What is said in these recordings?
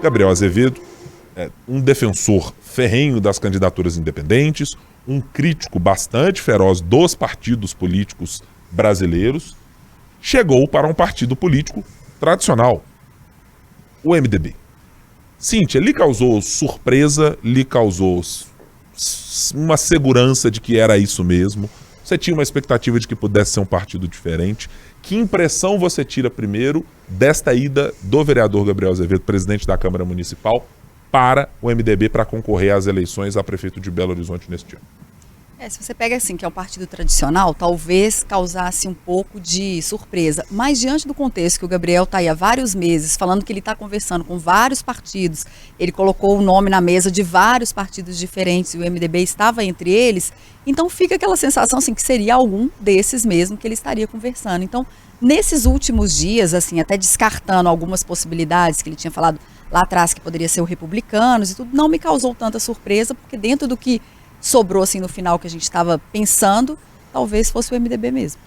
Gabriel Azevedo, um defensor ferrenho das candidaturas independentes, um crítico bastante feroz dos partidos políticos brasileiros, chegou para um partido político tradicional, o MDB. Cíntia, lhe causou surpresa, lhe causou uma segurança de que era isso mesmo? Você tinha uma expectativa de que pudesse ser um partido diferente? Que impressão você tira primeiro desta ida do vereador Gabriel Azevedo, presidente da Câmara Municipal, para o MDB para concorrer às eleições a prefeito de Belo Horizonte neste ano? Se você pega assim, que é um partido tradicional, talvez causasse um pouco de surpresa. Mas diante do contexto que o Gabriel está aí há vários meses, falando que ele está conversando com vários partidos, ele colocou o nome na mesa de vários partidos diferentes e o MDB estava entre eles, então fica aquela sensação assim, que seria algum desses mesmo que ele estaria conversando. Então, nesses últimos dias, assim, até descartando algumas possibilidades que ele tinha falado lá atrás, que poderia ser o Republicanos e tudo, não me causou tanta surpresa, porque dentro do que sobrou assim no final que a gente estava pensando, talvez fosse o MDB mesmo.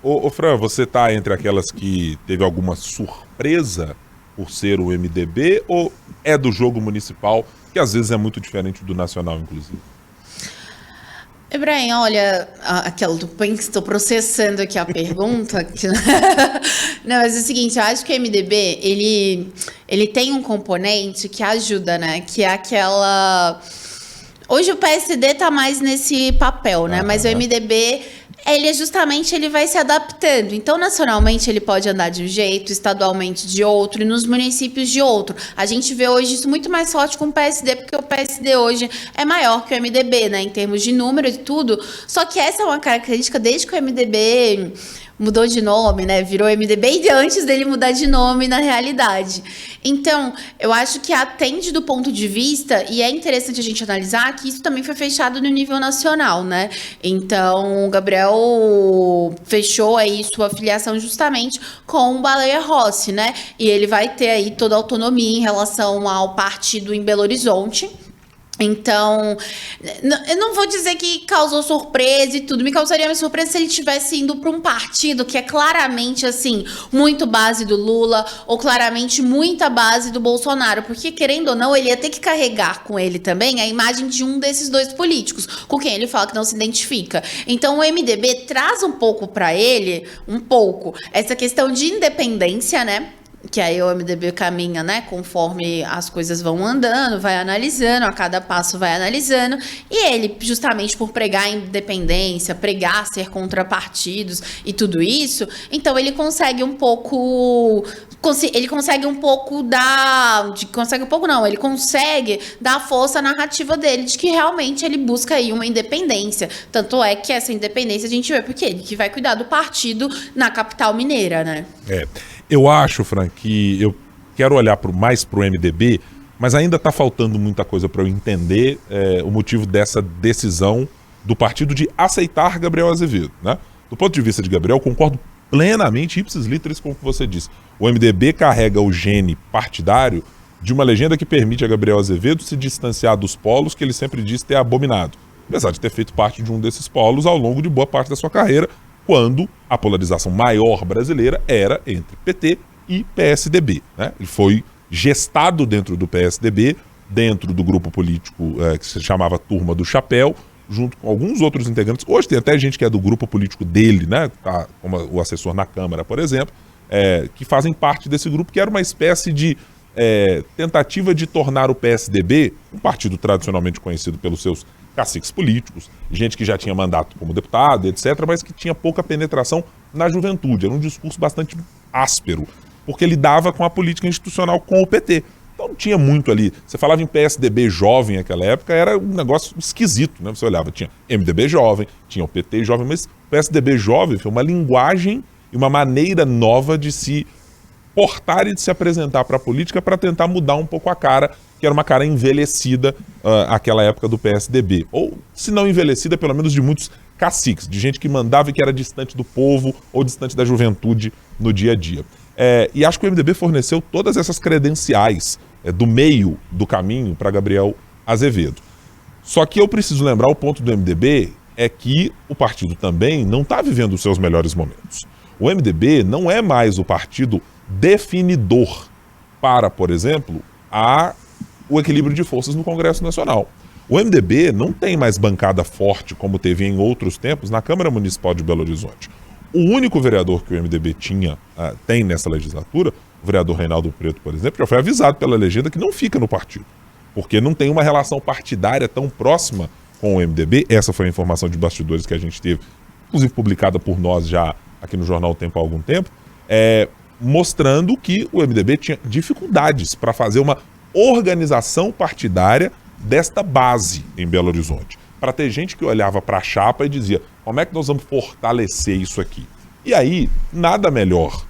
Ô Fran, você está entre aquelas que teve alguma surpresa por ser o MDB ou é do jogo municipal, que às vezes é muito diferente do nacional, inclusive? Ibrahim, olha, estou processando aqui a pergunta. Não, mas é o seguinte, eu acho que o MDB, ele tem um componente que ajuda, né? Que é aquela... Hoje o PSD está mais nesse papel, né? Mas o MDB, ele vai se adaptando. Então, nacionalmente, ele pode andar de um jeito, estadualmente de outro, e nos municípios de outro. A gente vê hoje isso muito mais forte com o PSD, porque o PSD hoje é maior que o MDB, né? Em termos de número e tudo. Só que essa é uma característica desde que o MDB mudou de nome, né? Virou MDB e antes dele mudar de nome na realidade. Então, eu acho que atende do ponto de vista, e é interessante a gente analisar que isso também foi fechado no nível nacional, né? Então, o Gabriel fechou aí sua filiação justamente com o Baleia Rossi, né? E ele vai ter aí toda a autonomia em relação ao partido em Belo Horizonte. Então, eu não vou dizer que causou surpresa e tudo, me causaria uma surpresa se ele estivesse indo para um partido que é claramente, assim, muito base do Lula ou claramente muita base do Bolsonaro, porque, querendo ou não, ele ia ter que carregar com ele também a imagem de um desses dois políticos, com quem ele fala que não se identifica. Então, o MDB traz um pouco para ele, essa questão de independência, né? Que aí o MDB caminha, né, conforme as coisas vão andando, vai analisando, a cada passo vai analisando, e ele, justamente por pregar independência, pregar ser contra partidos e tudo isso, então ele consegue um pouco dar força à narrativa dele, de que realmente ele busca aí uma independência, tanto é que essa independência a gente vê porque ele que vai cuidar do partido na capital mineira, né? Eu acho, Fran, que eu quero olhar mais para o MDB, mas ainda está faltando muita coisa para eu entender o motivo dessa decisão do partido de aceitar Gabriel Azevedo, né? Do ponto de vista de Gabriel, concordo plenamente, ipsis literis, com o que você disse. O MDB carrega o gene partidário de uma legenda que permite a Gabriel Azevedo se distanciar dos polos que ele sempre diz ter abominado, apesar de ter feito parte de um desses polos ao longo de boa parte da sua carreira, quando a polarização maior brasileira era entre PT e PSDB, né? Ele foi gestado dentro do PSDB, dentro do grupo político que se chamava Turma do Chapéu, junto com alguns outros integrantes. Hoje tem até gente que é do grupo político dele, né? Como o assessor na Câmara, por exemplo, que fazem parte desse grupo, que era uma espécie de tentativa de tornar o PSDB, um partido tradicionalmente conhecido pelos seus caciques políticos, gente que já tinha mandato como deputado, etc., mas que tinha pouca penetração na juventude. Era um discurso bastante áspero, porque lidava com a política institucional com o PT. Então não tinha muito ali. Você falava em PSDB jovem naquela época, era um negócio esquisito, né? Você olhava, tinha MDB jovem, tinha o PT jovem, mas o PSDB jovem foi uma linguagem e uma maneira nova de se portar e de se apresentar para a política para tentar mudar um pouco a cara, que era uma cara envelhecida aquela época do PSDB. Ou, se não envelhecida, pelo menos de muitos caciques, de gente que mandava e que era distante do povo ou distante da juventude no dia a dia. E acho que o MDB forneceu todas essas credenciais do meio do caminho para Gabriel Azevedo. Só que eu preciso lembrar, o ponto do MDB é que o partido também não está vivendo os seus melhores momentos. O MDB não é mais o partido definidor para, por exemplo, o equilíbrio de forças no Congresso Nacional. O MDB não tem mais bancada forte como teve em outros tempos na Câmara Municipal de Belo Horizonte. O único vereador que o MDB tem nessa legislatura, o vereador Reinaldo Preto, por exemplo, já foi avisado pela legenda que não fica no partido, porque não tem uma relação partidária tão próxima com o MDB. Essa foi a informação de bastidores que a gente teve, inclusive publicada por nós já aqui no Jornal O Tempo há algum tempo, mostrando que o MDB tinha dificuldades para fazer uma organização partidária desta base em Belo Horizonte. Para ter gente que olhava para a chapa e dizia, como é que nós vamos fortalecer isso aqui? E aí, nada melhor,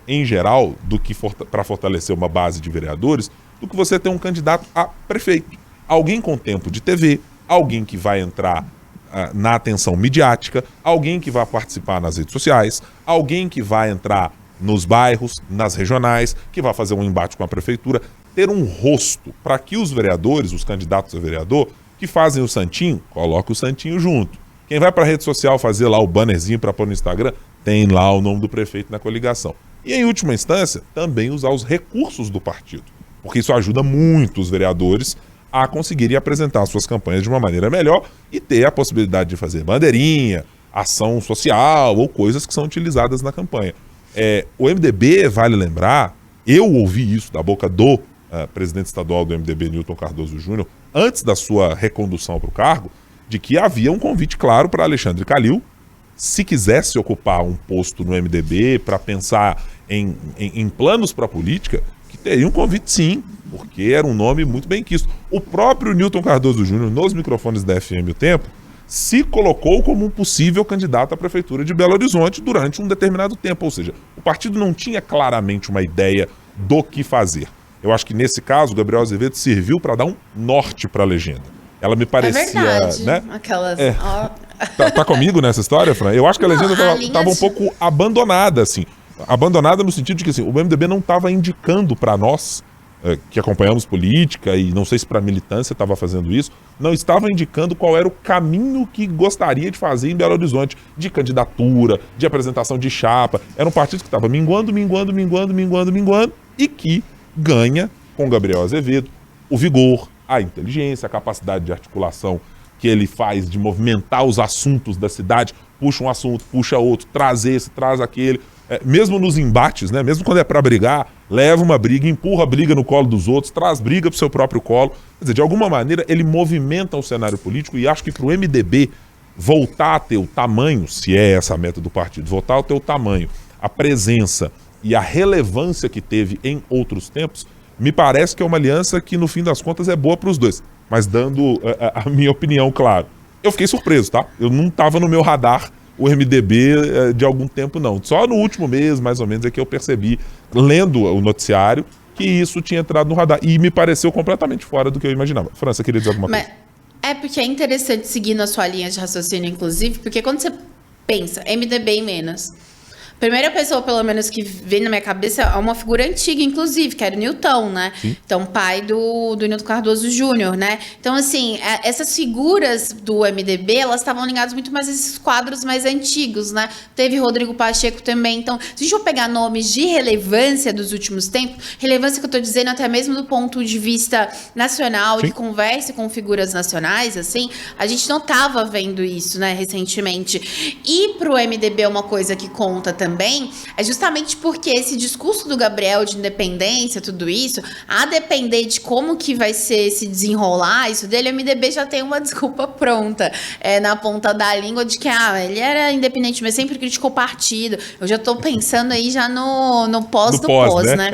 em geral, do que para fortalecer uma base de vereadores, do que você ter um candidato a prefeito. Alguém com tempo de TV, alguém que vai entrar na atenção midiática, alguém que vai participar nas redes sociais, alguém que vai entrar nos bairros, nas regionais, que vai fazer um embate com a prefeitura, ter um rosto para que os vereadores, os candidatos a vereador, que fazem o santinho, coloca o santinho junto. Quem vai para a rede social fazer lá o bannerzinho para pôr no Instagram, tem lá o nome do prefeito na coligação. E em última instância, também usar os recursos do partido, porque isso ajuda muito os vereadores a conseguirem apresentar suas campanhas de uma maneira melhor e ter a possibilidade de fazer bandeirinha, ação social ou coisas que são utilizadas na campanha. O MDB, vale lembrar, eu ouvi isso da boca do presidente estadual do MDB, Newton Cardoso Júnior, antes da sua recondução para o cargo, de que havia um convite claro para Alexandre Calil, se quisesse ocupar um posto no MDB para pensar em planos para a política, que teria um convite sim, porque era um nome muito bem quisto. O próprio Newton Cardoso Júnior, nos microfones da FM O Tempo, se colocou como um possível candidato à prefeitura de Belo Horizonte durante um determinado tempo, ou seja, o partido não tinha claramente uma ideia do que fazer. Eu acho que nesse caso o Gabriel Azevedo serviu para dar um norte para a legenda. Ela me parecia, verdade, né? Aquelas... Tá comigo nessa história, Fran? Eu acho que a legenda estava um pouco abandonada, assim. Abandonada no sentido de que assim, o MDB não estava indicando para nós, que acompanhamos política, e não sei se para a militância estava fazendo isso, não estava indicando qual era o caminho que gostaria de fazer em Belo Horizonte, de candidatura, de apresentação de chapa. Era um partido que estava minguando, e que ganha com Gabriel Azevedo o vigor, a inteligência, a capacidade de articulação que ele faz de movimentar os assuntos da cidade, puxa um assunto, puxa outro, traz esse, traz aquele, mesmo nos embates, né? Mesmo quando é para brigar, leva uma briga, empurra a briga no colo dos outros, traz briga pro seu próprio colo. Quer dizer, de alguma maneira ele movimenta o cenário político, e acho que para o MDB voltar a ter o tamanho, se é essa a meta do partido, voltar a ter o tamanho, a presença e a relevância que teve em outros tempos, me parece que é uma aliança que no fim das contas é boa para os dois. Mas dando a minha opinião, claro. Eu fiquei surpreso, tá? Eu não estava no meu radar o MDB de algum tempo, não. Só no último mês, mais ou menos, é que eu percebi, lendo o noticiário, que isso tinha entrado no radar. E me pareceu completamente fora do que eu imaginava. França, queria dizer alguma coisa? Porque é interessante seguir na sua linha de raciocínio, inclusive, porque quando você pensa MDB e menos... Primeira pessoa, pelo menos, que vem na minha cabeça é uma figura antiga, inclusive, que era o Newton, né? Sim. Então, pai do Newton Cardoso Júnior, né? Então, assim, essas figuras do MDB, elas estavam ligadas muito mais a esses quadros mais antigos, né? Teve Rodrigo Pacheco também. Então, se a gente for pegar nomes de relevância dos últimos tempos, relevância que eu tô dizendo até mesmo do ponto de vista nacional, sim, e que converse com figuras nacionais, assim, a gente não tava vendo isso, né, recentemente. E pro MDB é uma coisa que conta também, é justamente porque esse discurso do Gabriel de independência, tudo isso, a depender de como que vai ser se desenrolar isso dele, o MDB já tem uma desculpa pronta na ponta da língua de que ele era independente, mas sempre criticou o partido. Eu já tô pensando aí já no pós do pós, né?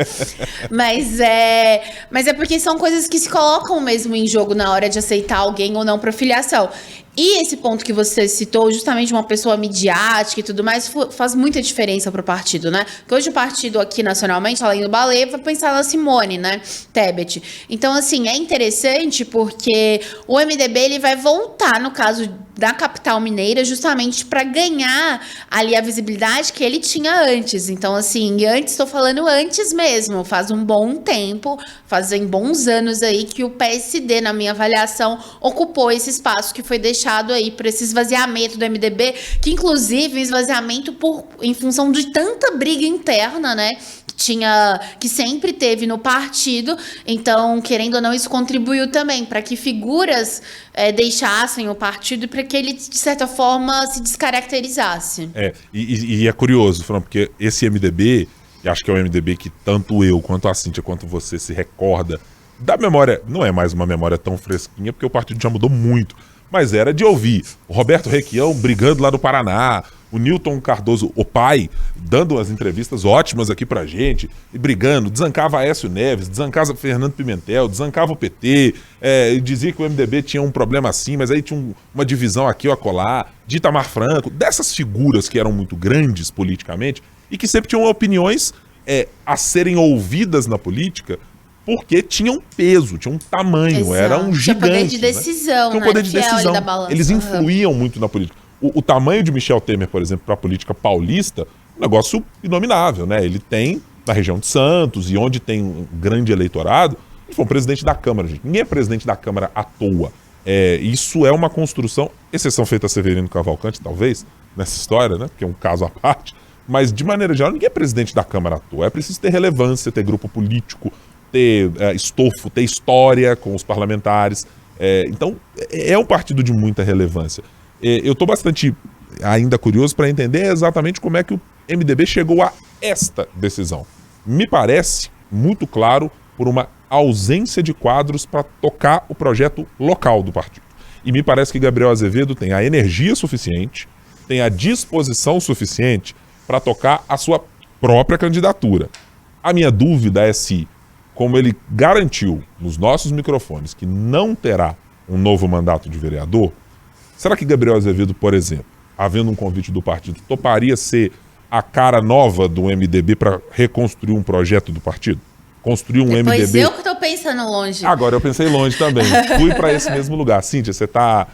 Mas é porque são coisas que se colocam mesmo em jogo na hora de aceitar alguém ou não para filiação. E esse ponto que você citou, justamente uma pessoa midiática e tudo mais, faz muita diferença pro partido, né? Porque hoje o partido aqui nacionalmente, além do Balê, vai pensar na Simone, né? Tebet. Então, assim, é interessante porque o MDB ele vai voltar, no caso da capital mineira, justamente para ganhar ali a visibilidade que ele tinha antes. Então, assim, antes, estou falando antes mesmo, faz um bom tempo, fazem bons anos aí que o PSD, na minha avaliação, ocupou esse espaço que foi deixado aí para esse esvaziamento do MDB, que inclusive esvaziamento em função de tanta briga interna, né, que que sempre teve no partido, então, querendo ou não, isso contribuiu também para que figuras deixassem o partido e para que ele, de certa forma, se descaracterizasse. E é curioso, Fran, porque esse MDB, e acho que é o MDB que tanto eu, quanto a Cíntia, quanto você se recorda da memória, não é mais uma memória tão fresquinha, porque o partido já mudou muito, mas era de ouvir o Roberto Requião brigando lá no Paraná, o Newton Cardoso, o pai, dando umas entrevistas ótimas aqui pra gente, e brigando, desancava Aécio Neves, desancava Fernando Pimentel, desancava o PT, e dizia que o MDB tinha um problema assim, mas aí tinha uma divisão aqui ou acolá, de Itamar Franco, dessas figuras que eram muito grandes politicamente, e que sempre tinham opiniões a serem ouvidas na política, porque tinham peso, tinham um tamanho, era um gigante. Tinha poder de decisão, Tinha poder de decisão. Eles influíam muito na política. O tamanho de Michel Temer, por exemplo, para a política paulista, um negócio inominável, né? Ele tem, na região de Santos, e onde tem um grande eleitorado, ele foi um presidente da Câmara, gente. Ninguém é presidente da Câmara à toa. Isso é uma construção, exceção feita a Severino Cavalcante, talvez, nessa história, né? Porque é um caso à parte. Mas, de maneira geral, ninguém é presidente da Câmara à toa. É preciso ter relevância, ter grupo político, ter estofo, ter história com os parlamentares. Então, é um partido de muita relevância. Eu estou bastante ainda curioso para entender exatamente como é que o MDB chegou a esta decisão. Me parece muito claro por uma ausência de quadros para tocar o projeto local do partido. E me parece que Gabriel Azevedo tem a energia suficiente, tem a disposição suficiente para tocar a sua própria candidatura. A minha dúvida é se, como ele garantiu nos nossos microfones que não terá um novo mandato de vereador, será que Gabriel Azevedo, por exemplo, havendo um convite do partido, toparia ser a cara nova do MDB para reconstruir um projeto do partido? Construir um MDB... Pois eu que tô pensando longe. Agora eu pensei longe também. Fui para esse mesmo lugar. Cíntia, você tá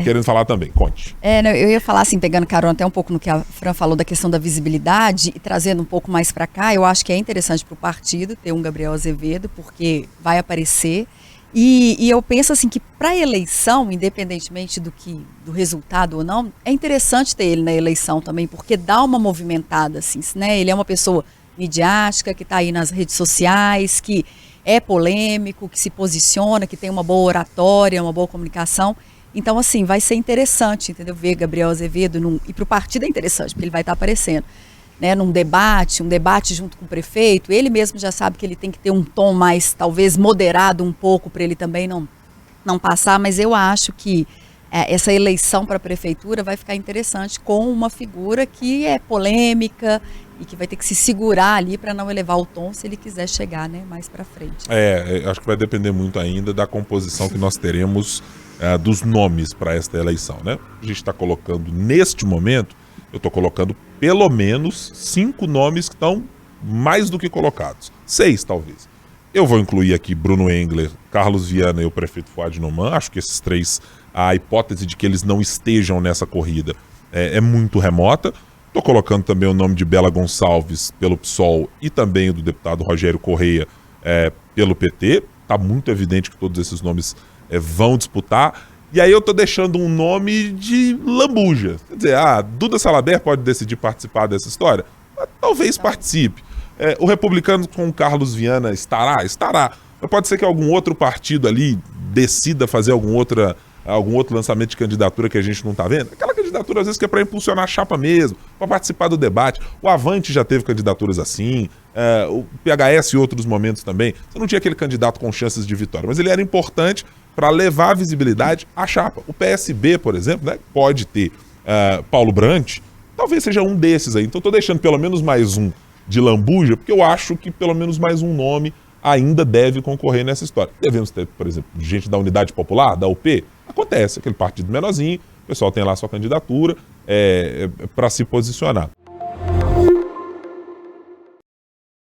querendo falar também. Conte. Eu ia falar assim, pegando carona até um pouco no que a Fran falou da questão da visibilidade e trazendo um pouco mais para cá, eu acho que é interessante para o partido ter um Gabriel Azevedo, porque vai aparecer. E eu penso assim que para a eleição, independentemente do resultado ou não, é interessante ter ele na eleição também, porque dá uma movimentada, assim, né? Ele é uma pessoa midiática, que está aí nas redes sociais, que é polêmico, que se posiciona, que tem uma boa oratória, uma boa comunicação. Então, assim, vai ser interessante, entendeu? Ver Gabriel Azevedo, e para o partido é interessante, porque ele vai estar aparecendo, né, um debate junto com o prefeito. Ele mesmo já sabe que ele tem que ter um tom mais, talvez, moderado um pouco, para ele também não passar, mas eu acho que essa eleição para a prefeitura vai ficar interessante com uma figura que é polêmica e que vai ter que se segurar ali para não elevar o tom se ele quiser chegar, né, mais para frente. Acho que vai depender muito ainda da composição que nós teremos dos nomes para esta eleição, né? A gente está colocando, neste momento, eu estou colocando pelo menos 5 nomes que estão mais do que colocados. 6, talvez. Eu vou incluir aqui Bruno Engler, Carlos Viana e o prefeito Fuad Noman. Acho que esses 3, a hipótese de que eles não estejam nessa corrida é muito remota. Estou colocando também o nome de Bela Gonçalves pelo PSOL e também o do deputado Rogério Correia pelo PT. Está muito evidente que todos esses nomes vão disputar. E aí eu tô deixando um nome de lambuja. Quer dizer, Duda Salaber pode decidir participar dessa história? Talvez participe. O republicano com o Carlos Viana estará? Estará. Mas pode ser que algum outro partido ali decida fazer algum outro lançamento de candidatura que a gente não tá vendo. Aquela candidatura, às vezes, que é para impulsionar a chapa mesmo, para participar do debate. O Avante já teve candidaturas assim, o PHS e outros momentos também. Você não tinha aquele candidato com chances de vitória, mas ele era importante para levar visibilidade à chapa. O PSB, por exemplo, né, pode ter Paulo Brandt, talvez seja um desses aí. Então estou deixando pelo menos mais um de lambuja, porque eu acho que pelo menos mais um nome ainda deve concorrer nessa história. Devemos ter, por exemplo, gente da Unidade Popular, da UP. Acontece, aquele partido menorzinho, o pessoal tem lá sua candidatura para se posicionar.